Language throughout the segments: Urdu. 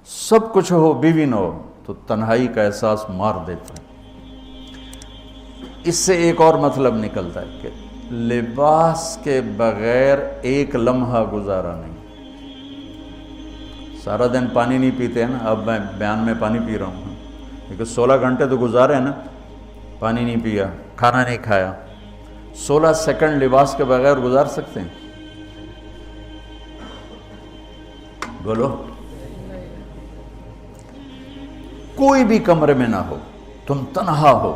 سب کچھ ہو بیوی نہ ہو تو تنہائی کا احساس مار دیتا ہے۔ اس سے ایک اور مطلب نکلتا ہے کہ لباس کے بغیر ایک لمحہ گزارا نہیں۔ سارا دن پانی نہیں پیتے ہیں نا، اب میں بیان میں پانی پی رہا ہوں، کیونکہ 16 گھنٹے تو گزارے ہیں نا، پانی نہیں پیا، کھانا نہیں کھایا، 16 سیکنڈ لباس کے بغیر گزار سکتے ہیں؟ بولو۔ کوئی بھی کمرے میں نہ ہو، تم تنہا ہو،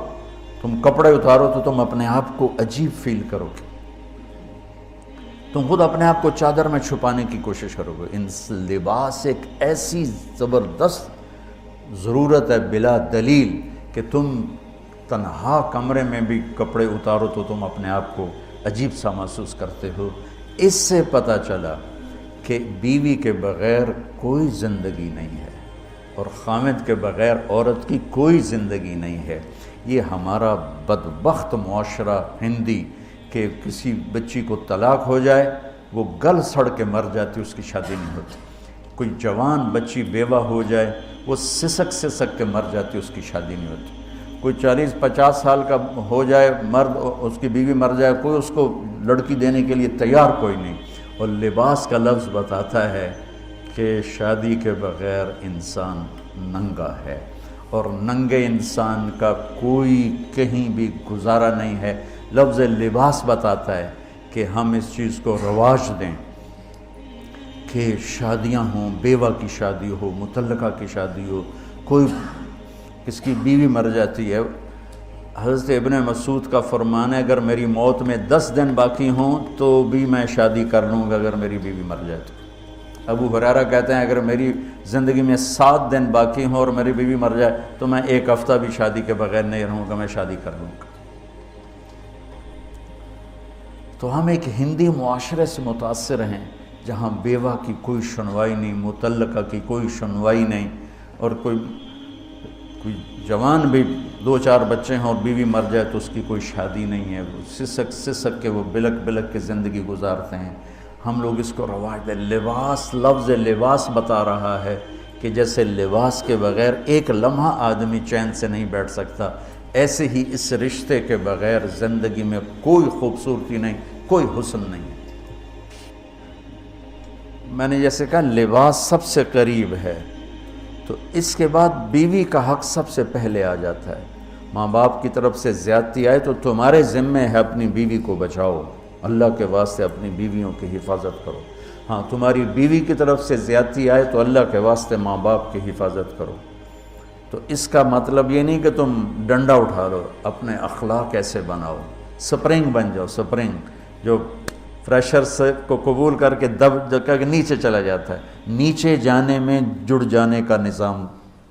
تم کپڑے اتارو تو تم اپنے آپ کو عجیب فیل کرو گے، تم خود اپنے آپ کو چادر میں چھپانے کی کوشش کرو گے۔ ان لباس ایک ایسی زبردست ضرورت ہے بلا دلیل کہ تم تنہا کمرے میں بھی کپڑے اتارو تو تم اپنے آپ کو عجیب سا محسوس کرتے ہو۔ اس سے پتہ چلا کہ بیوی کے بغیر کوئی زندگی نہیں ہے اور خامد کے بغیر عورت کی کوئی زندگی نہیں ہے۔ یہ ہمارا بدبخت معاشرہ ہندی کہ کسی بچی کو طلاق ہو جائے وہ گل سڑ کے مر جاتی، اس کی شادی نہیں ہوتی۔ کوئی جوان بچی بیوہ ہو جائے وہ سسک کے مر جاتی، اس کی شادی نہیں ہوتی۔ کوئی 40-50 سال کا ہو جائے مرد، اس کی بیوی مر جائے، کوئی اس کو لڑکی دینے کے لیے تیار کوئی نہیں۔ اور لباس کا لفظ بتاتا ہے کہ شادی کے بغیر انسان ننگا ہے، اور ننگے انسان کا کوئی کہیں بھی گزارا نہیں ہے۔ لفظ لباس بتاتا ہے کہ ہم اس چیز کو رواج دیں کہ شادیاں ہوں، بیوہ کی شادی ہو، مطلقہ کی شادی ہو، کوئی کس کی بیوی مر جاتی ہے۔ حضرت ابن مسعود کا فرمان ہے اگر میری موت میں 10 دن باقی ہوں تو بھی میں شادی کر لوں گا اگر میری بیوی مر جائے تو۔ ابو ہریرہ کہتے ہیں اگر میری زندگی میں 7 دن باقی ہوں اور میری بیوی مر جائے تو میں 1 ہفتہ بھی شادی کے بغیر نہیں رہوں گا، میں شادی کر لوں گا۔ تو ہم ایک ہندی معاشرے سے متاثر ہیں جہاں بیوہ کی کوئی سنوائی نہیں، مطلقہ کی کوئی سنوائی نہیں، اور کوئی جوان بھی 2-4 بچے ہیں اور بیوی مر جائے تو اس کی کوئی شادی نہیں ہے، وہ سسک کے وہ بلک کے زندگی گزارتے ہیں۔ ہم لوگ اس کو رواج دیں۔ لباس، لفظ لباس بتا رہا ہے کہ جیسے لباس کے بغیر ایک لمحہ آدمی چین سے نہیں بیٹھ سکتا، ایسے ہی اس رشتے کے بغیر زندگی میں کوئی خوبصورتی نہیں، کوئی حسن نہیں۔ میں نے جیسے کہا لباس سب سے قریب ہے، تو اس کے بعد بیوی کا حق سب سے پہلے آ جاتا ہے۔ ماں باپ کی طرف سے زیادتی آئے تو تمہارے ذمہ ہے اپنی بیوی کو بچاؤ، اللہ کے واسطے اپنی بیویوں کی حفاظت کرو۔ ہاں تمہاری بیوی کی طرف سے زیادتی آئے تو اللہ کے واسطے ماں باپ کی حفاظت کرو۔ تو اس کا مطلب یہ نہیں کہ تم ڈنڈا اٹھا لو، اپنے اخلاق ایسے بناؤ، سپرنگ بن جاؤ، سپرنگ جو فریشر سے کو قبول کر کے دب کے نیچے چلا جاتا ہے۔ نیچے جانے میں جڑ جانے کا نظام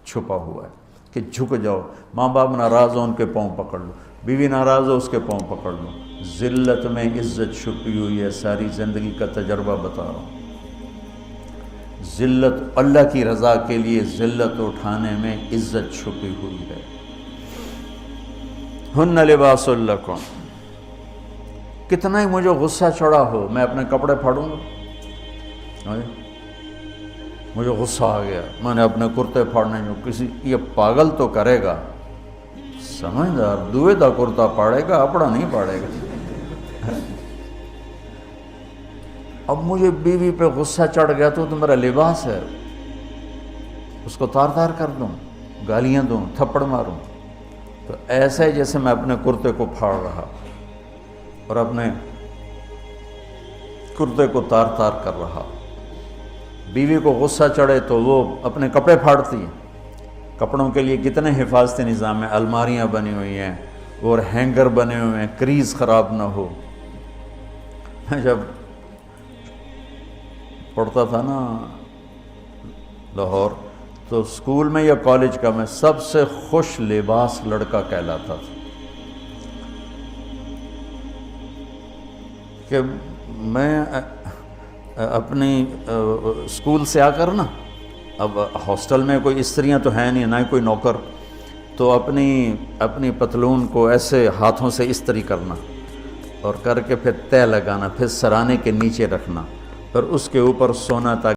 چھپا ہوا ہے کہ جھک جاؤ، ماں باپ ناراض ہو ان کے پاؤں پکڑ لو، بیوی ناراض ہو اس کے پاؤں پکڑ لو۔ ذلت میں عزت چھپی ہوئی ہے، ساری زندگی کا تجربہ بتا رہا ہوں۔ ذلت، اللہ کی رضا کے لیے ذلت اٹھانے میں عزت چھپی ہوئی ہے۔ ہن لباس لکم، کتنا ہی مجھے غصہ چڑھا ہو میں اپنے کپڑے پھاڑوں گا، مجھے غصہ آ گیا میں نے اپنے کرتے پھاڑنے جو کسی یہ پاگل تو کرے گا، سمجھدار دوے دا کرتا پاڑے گا، اپنا نہیں پاڑے گا۔ اب مجھے بیوی پہ غصہ چڑھ گیا تو میرا لباس ہے، اس کو تار تار کر دوں، گالیاں دوں، تھپڑ ماروں، تو ایسے جیسے میں اپنے کرتے کو پھاڑ رہا اور اپنے کرتے کو تار تار کر رہا۔ بیوی کو غصہ چڑھے تو وہ اپنے کپڑے پھاڑتی ہے۔ کپڑوں کے لیے کتنے حفاظتی نظام ہیں، الماریاں بنی ہوئی ہیں اور ہینگر بنے ہوئے ہیں، کریز خراب نہ ہو۔ میں جب پڑھتا تھا نا لاہور تو اسکول میں یا کالج کا میں سب سے خوش لباس لڑکا کہلاتا تھا، کہ میں اپنی اسکول سے آ کر نا، اب ہاسٹل میں کوئی استریاں تو ہیں نہیں، نہ ہی کوئی نوکر، تو اپنی پتلون کو ایسے ہاتھوں سے استری کرنا اور کر کے پھر تہہ لگانا، پھر سرانے کے نیچے رکھنا، پھر اس کے اوپر سونا تاکہ